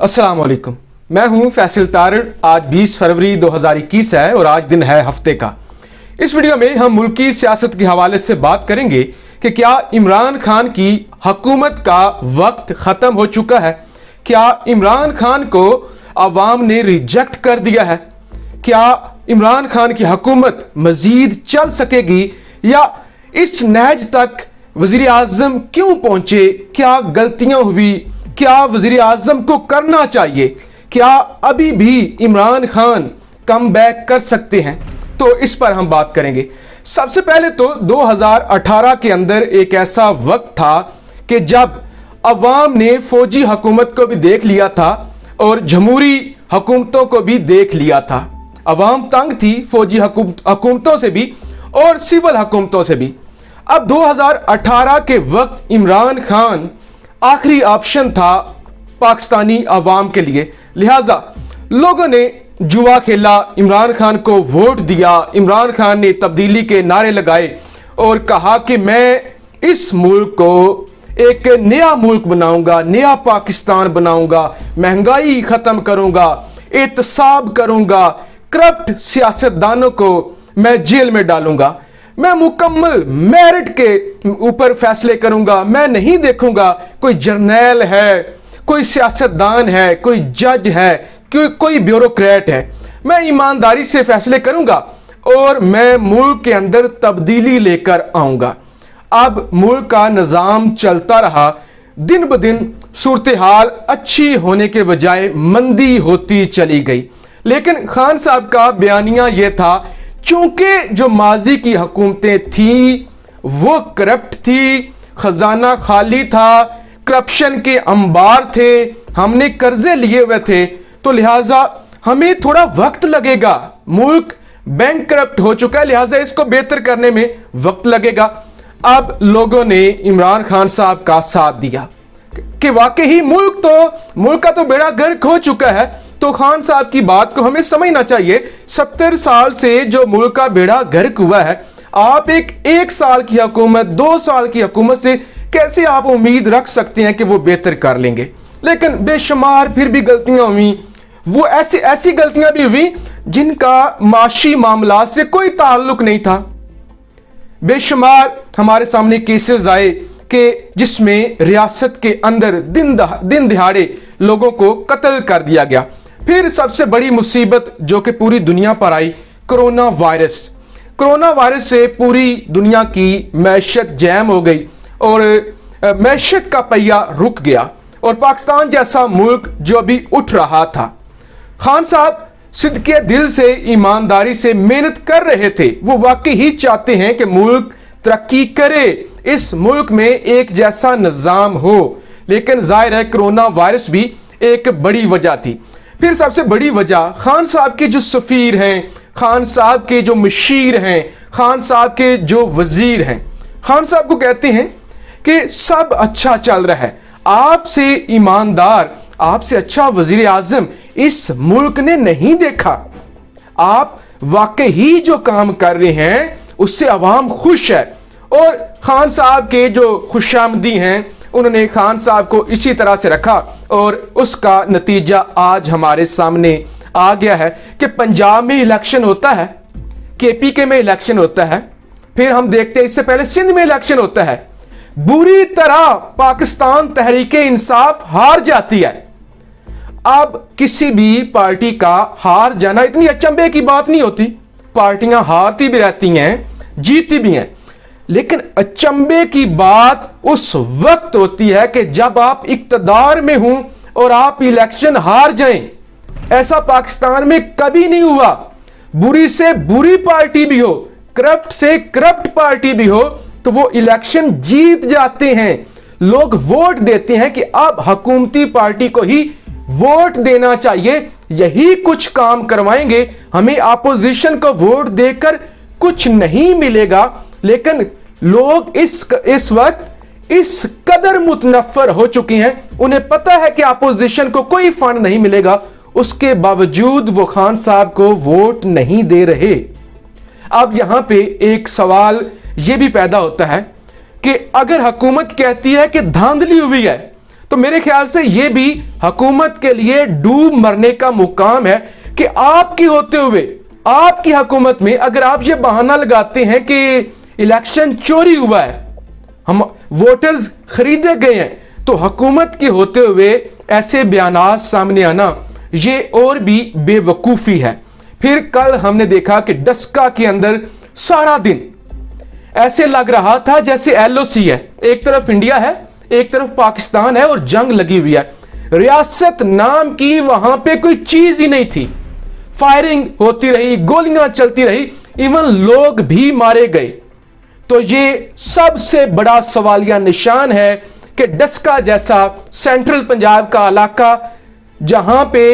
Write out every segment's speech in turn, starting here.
अस्सलाम वालेकुम। मैं हूं फैसल तारिड़। आज 20 फरवरी 2021 है और आज दिन है हफ्ते का। इस वीडियो में हम मुल्की सियासत के हवाले से बात करेंगे कि क्या इमरान खान की हुकूमत का वक्त ख़त्म हो चुका है? क्या इमरान खान को अवाम ने रिजेक्ट कर दिया है? क्या इमरान खान की हुकूमत मजीद चल सकेगी या इस नहज तक वज़ीर आज़म क्यों पहुंचे? क्या गलतियां हुई? क्या वज़ीर आज़म को करना चाहिए? क्या अभी भी इमरान खान कम बैक कर सकते हैं? तो इस पर हम बात करेंगे। सबसे पहले तो 2018 के अंदर एक ऐसा वक्त था कि जब अवाम ने फौजी हुकूमत को भी देख लिया था और जमहूरी हुकूमतों को भी देख लिया था। अवाम तंग थी फौजी हुकूमतों से भी और सिविल हुकूमतों से भी। अब 2018 के वक्त इमरान खान आखिरी ऑप्शन था पाकिस्तानी अवाम के लिए, लिहाजा लोगों ने जुआ खेला, इमरान खान को वोट दिया। इमरान खान ने तब्दीली के नारे लगाए और कहा कि मैं इस मुल्क को एक नया मुल्क बनाऊंगा, नया पाकिस्तान बनाऊंगा, महंगाई खत्म करूंगा, एहतसाब करूंगा, करप्ट सियासतदानों को मैं जेल में डालूंगा, मैं मुकम्मल मेरिट के ऊपर फैसले करूंगा, मैं नहीं देखूंगा कोई जर्नैल है, कोई सियासतदान है, कोई जज है, कोई ब्यूरोक्रेट है, मैं ईमानदारी से फैसले करूंगा और मैं मुल्क के अंदर तब्दीली लेकर आऊंगा। अब मुल्क का निज़ाम चलता रहा, दिन ब दिन सूरत हाल अच्छी होने के बजाय मंदी होती चली गई। लेकिन खान साहब का बयानिया यह था क्योंकि जो माजी की हुकूमतें थी वो करप्ट थी, खजाना खाली था, करप्शन के अंबार थे, हमने कर्जे लिए हुए थे, तो लिहाजा हमें थोड़ा वक्त लगेगा, मुल्क बैंक करप्ट हो चुका है, लिहाजा इसको बेहतर करने में वक्त लगेगा। अब लोगों ने इमरान खान साहब का साथ दिया कि वाकई मुल्क का तो बेड़ा गर्क हो चुका है। तो खान साहब की बात को हमें समझना चाहिए। 70 साल से जो मुल्क का बेड़ा गर्क हुआ है, आप एक साल की हुकूमत, 2 साल की हुकूमत से कैसे आप उम्मीद रख सकते हैं कि वो बेहतर कर लेंगे? लेकिन बेशुमार फिर भी गलतियां हुई। वो ऐसी गलतियां भी हुई जिनका माशी मामला से कोई ताल्लुक नहीं था। बेशुमार हमारे सामने केसेस आए कि जिसमें रियासत के अंदर दिन दिहाड़े लोगों को कत्ल कर दिया गया। फिर सबसे बड़ी मुसीबत जो कि पूरी दुनिया पर आई, कोरोना वायरस से पूरी दुनिया की मैशत जैम हो गई और मैशत का पहिया रुक गया और पाकिस्तान जैसा मुल्क जो अभी उठ रहा था, खान साहब सिद्के दिल से, ईमानदारी से मेहनत कर रहे थे। वो वाकई ही चाहते हैं कि मुल्क तरक्की करे, इस मुल्क में एक जैसा निज़ाम हो। लेकिन जाहिर है कोरोना वायरस भी एक बड़ी वजह थी। फिर सबसे बड़ी वजह खान साहब के जो सफ़ीर हैं, खान साहब के जो मशीर हैं, खान साहब के जो वजीर हैं, खान साहब को कहते हैं कि सब अच्छा चल रहा है, आपसे ईमानदार, आपसे अच्छा वजीर आज़म इस मुल्क ने नहीं देखा। आप वाकई ही जो काम कर रहे हैं उससे अवाम खुश है। और खान साहब के जो खुशामदी हैं, उन्होंने खान साहब को इसी तरह से रखा और उसका नतीजा आज हमारे सामने आ गया है कि पंजाब में इलेक्शन होता है, केपीके में इलेक्शन होता है, फिर हम देखते हैं इससे पहले सिंध में इलेक्शन होता है, बुरी तरह पाकिस्तान तहरीके इंसाफ हार जाती है। अब किसी भी पार्टी का हार जाना इतनी अचंभे की बात नहीं होती, पार्टियां हारती भी रहती हैं, जीतती भी हैं, लेकिन अचंभे की बात उस वक्त होती है कि जब आप इक्तदार में हो और आप इलेक्शन हार जाएं। ऐसा पाकिस्तान में कभी नहीं हुआ। बुरी से बुरी पार्टी भी हो, करप्ट से करप्ट पार्टी भी हो, तो वो इलेक्शन जीत जाते हैं। लोग वोट देते हैं कि अब हुकूमती पार्टी को ही वोट देना चाहिए, यही कुछ काम करवाएंगे, हमें अपोजिशन को वोट देकर कुछ नहीं मिलेगा। लेकिन लोग इस वक्त इस कदर मुतनफर हो चुके हैं, उन्हें पता है कि अपोजिशन को कोई फंड नहीं मिलेगा, उसके बावजूद वो खान साहब को वोट नहीं दे रहे। अब यहां पे एक सवाल यह भी पैदा होता है कि अगर हुकूमत कहती है कि धांधली हुई है, तो मेरे ख्याल से ये भी हुकूमत के लिए डूब मरने का मुकाम है कि आपकी होते हुए, आपकी हुकूमत में अगर आप ये बहाना लगाते हैं कि इलेक्शन चोरी हुआ है, हम वोटर्स खरीदे गए हैं, तो हुकूमत के होते हुए ऐसे बयानात सामने आना ये और भी बेवकूफ़ी है। फिर कल हमने देखा कि डस्का के अंदर सारा दिन ऐसे लग रहा था जैसे LOC है, एक तरफ इंडिया है, एक तरफ पाकिस्तान है और जंग लगी हुई है। रियासत नाम की वहां पे कोई चीज ही नहीं थी। फायरिंग होती रही, गोलियां चलती रही, इवन लोग भी मारे गए। तो ये सबसे बड़ा सवालिया निशान है कि डस्का जैसा सेंट्रल पंजाब का इलाका जहां पे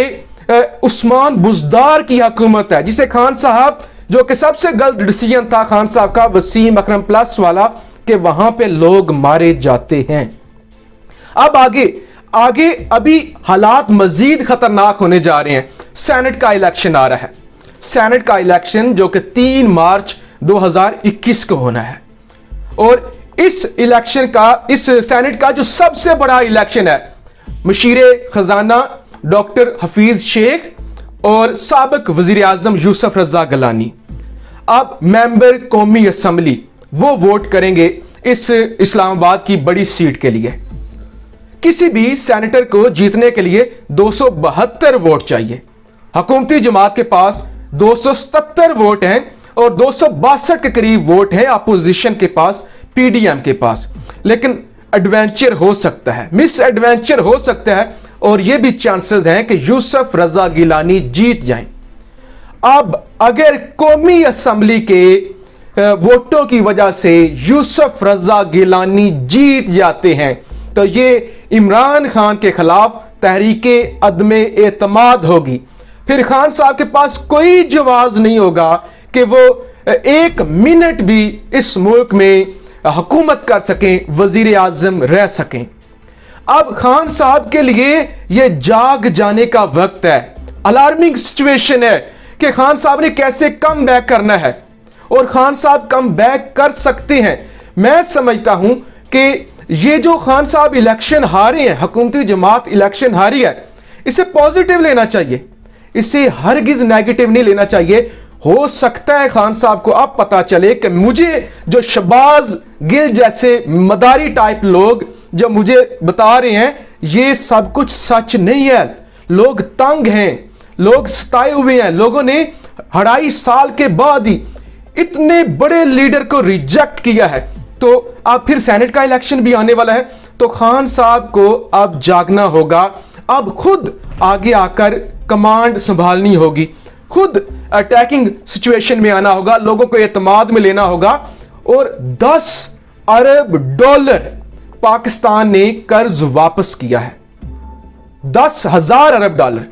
उस्मान बुज़दार की हुकूमत है, जिसे खान साहब, जो कि सबसे गलत डिसीजन था खान साहब का वसीम अकरम प्लस वाला, कि वहां पे लोग मारे जाते हैं। अब आगे अभी हालात मजीद खतरनाक होने जा रहे हैं। सेनेट का इलेक्शन आ रहा है, सेनेट का इलेक्शन जो कि 3 मार्च 2021 को होना है। और इस इलेक्शन का, इस सेनेट का जो सबसे बड़ा इलेक्शन है, मशीरे खजाना डॉक्टर हफीज शेख और साबिक वजीर आजम यूसुफ रजा गिलानी, अब मेंबर कौमी असम्बली, वो वोट करेंगे इस इस्लामाबाद की बड़ी सीट के लिए। किसी भी सेनेटर को जीतने के लिए 272 वोट चाहिए। हुकूमती जमात के पास 277 वोट हैं और 262 के करीब वोट हैं अपोजिशन के पास, PDM के पास। लेकिन एडवेंचर हो सकता है, मिस एडवेंचर हो सकता है, और यह भी चांसेस हैं कि यूसुफ रजा गिलानी जीत जाएं। अब अगर कौमी असम्बली के वोटों की वजह से यूसुफ रजा गिलानी जीत जाते हैं तो ये इमरान खान के खिलाफ तहरीके अदमे एतमाद होगी। फिर खान साहब के पास कोई जवाब नहीं होगा कि वो 1 मिनट भी इस मुल्क में हुकूमत कर सकें, वजीर आजम रह सकें। अब खान साहब के लिए यह जाग जाने का वक्त है। अलार्मिंग सिचुएशन है कि खान साहब ने कैसे कम बैक करना है, और खान साहब कम बैक कर सकते हैं। मैं समझता हूं कि ये जो खान साहब इलेक्शन हारे हैं, हुकूमती जमात इलेक्शन हारी है, इसे पॉजिटिव लेना चाहिए, इसे हरगिज नेगेटिव नहीं लेना चाहिए। हो सकता है खान साहब को अब पता चले कि मुझे जो शबाज गिल जैसे मदारी टाइप लोग जो मुझे बता रहे हैं, ये सब कुछ सच नहीं है। लोग तंग हैं, लोग सताए हुए हैं, लोगों ने 2.5 साल के बाद ही इतने बड़े लीडर को रिजेक्ट किया है। तो अब फिर सेनेट का इलेक्शन भी आने वाला है, तो खान साहब को अब जागना होगा, अब खुद आगे आकर कमांड संभालनी होगी, खुद अटैकिंग सिचुएशन में आना होगा, लोगों को एतमाद में लेना होगा। और 10 अरब डॉलर पाकिस्तान ने कर्ज वापस किया है, 10,000 अरब डॉलर।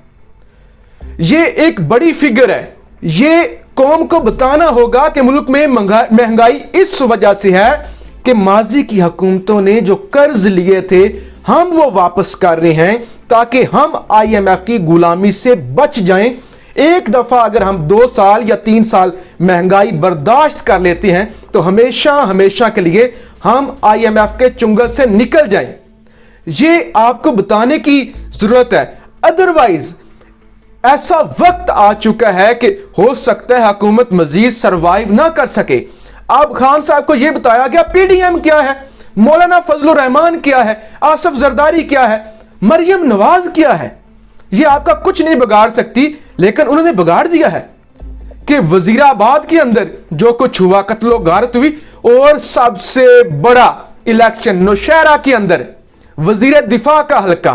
ये एक बड़ी फिगर है। ये कौम को बताना होगा कि मुल्क में महंगाई इस वजह से है कि माजी की हुकूमतों ने जो कर्ज लिए थे हम वो वापस कर रहे हैं, ताकि हम IMF की गुलामी से बच जाएं। एक दफा अगर हम 2 साल या 3 साल महंगाई बर्दाश्त कर लेते हैं तो हमेशा हमेशा के लिए हम IMF के चुंगल से निकल जाएं। ये आपको बताने की जरूरत है। अदरवाइज ऐसा वक्त आ चुका है कि हो सकता है हुकूमत मजीद सरवाइव ना कर सके। अब खान साहब को यह बताया गया PDM क्या है, मौलाना फजलुर रहमान क्या है, आसिफ जरदारी क्या है, मरियम नवाज क्या है। ये आपका कुछ नहीं बिगाड़ सकती, लेकिन उन्होंने बिगाड़ दिया है कि वजीराबाद के अंदर जो कुछ हुआ, कत्लो गारत हुई, और सबसे बड़ा इलेक्शन नौशहरा के अंदर वजीर दिफा का हलका,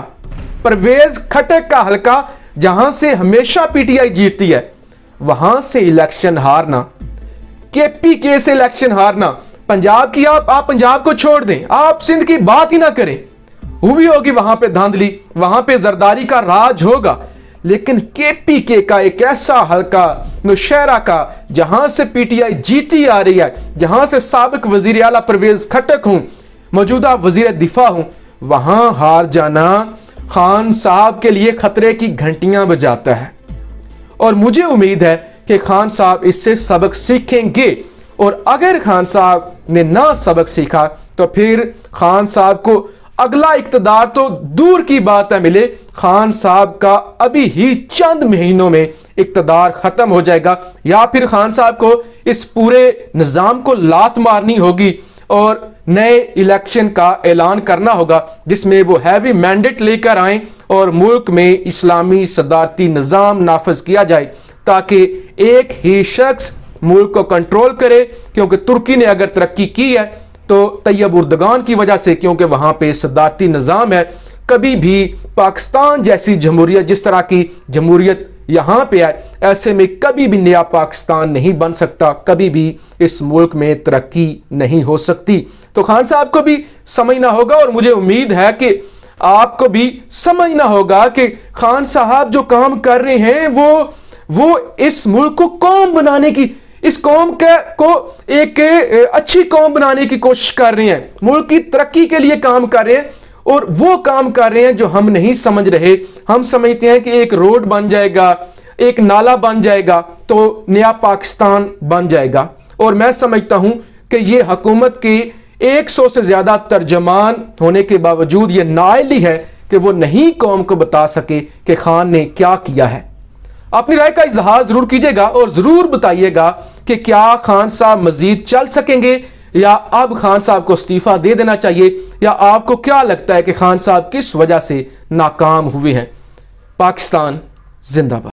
परवेज खटक का हलका, जहां से हमेशा PTI जीतती है, वहां से इलेक्शन हारना, KPK से इलेक्शन हारना। पंजाब की आप पंजाब को छोड़ दें, आप सिंध की बात ही ना करें, हुई होगी वहां पे धांधली, वहां पे जरदारी का राज होगा। लेकिन KPK का एक ऐसा हलका नौशहरा का, जहां से PTI जीती आ रही है, जहां से साबिक वजीर आला परवेज खटक हूं, मौजूदा वजीर दिफा हूं, वहां हार जाना खान साहब के लिए खतरे की घंटियां बजाता है। और मुझे उम्मीद है कि खान साहब इससे सबक सीखेंगे, और अगर खान साहब ने ना सबक सीखा तो फिर खान साहब को अगला इक़्तिदार तो दूर की बात है मिले, खान साहब का अभी ही चंद महीनों में इक़्तिदार खत्म हो जाएगा, या फिर खान साहब को इस पूरे निज़ाम को लात मारनी होगी और नए इलेक्शन का ऐलान करना होगा जिसमें वो हैवी मैंडेट लेकर आए और मुल्क में इस्लामी सदारती निज़ाम नाफिज किया जाए, ताकि एक ही शख्स मुल्क को कंट्रोल करे। क्योंकि तुर्की ने अगर तरक्की की है तो तैयब उर्दगान की वजह से, क्योंकि वहां पे सदारती निज़ाम है। कभी भी पाकिस्तान जैसी जमहूरियत, जिस तरह की जमहूरियत यहां पे है, ऐसे में कभी भी नया पाकिस्तान नहीं बन सकता, कभी भी इस मुल्क में तरक्की नहीं हो सकती। तो खान साहब को भी समझना होगा, और मुझे उम्मीद है कि आपको भी समझना होगा कि खान साहब जो काम कर रहे हैं वो इस मुल्क को कौम बनाने की, इस कौम को एक अच्छी कौम बनाने की कोशिश कर रहे हैं, मुल्क की तरक्की के लिए काम कर रहे हैं। और वो काम कर रहे हैं जो हम नहीं समझ रहे। हम समझते हैं कि एक रोड बन जाएगा, एक नाला बन जाएगा तो नया पाकिस्तान बन जाएगा, और मैं समझता हूं कि ये हुकूमत के 100 से ज्यादा तर्जमान होने के बावजूद ये नाअहल ही है कि वो नहीं कौम को बता सके कि खान ने क्या किया है। अपनी राय का इजहार जरूर कीजिएगा और जरूर बताइएगा कि क्या खान साहब मजीद चल सकेंगे या अब खान साहब को इस्तीफा दे देना चाहिए, या आपको क्या लगता है कि खान साहब किस वजह से नाकाम हुए हैं। पाकिस्तान जिंदाबाद।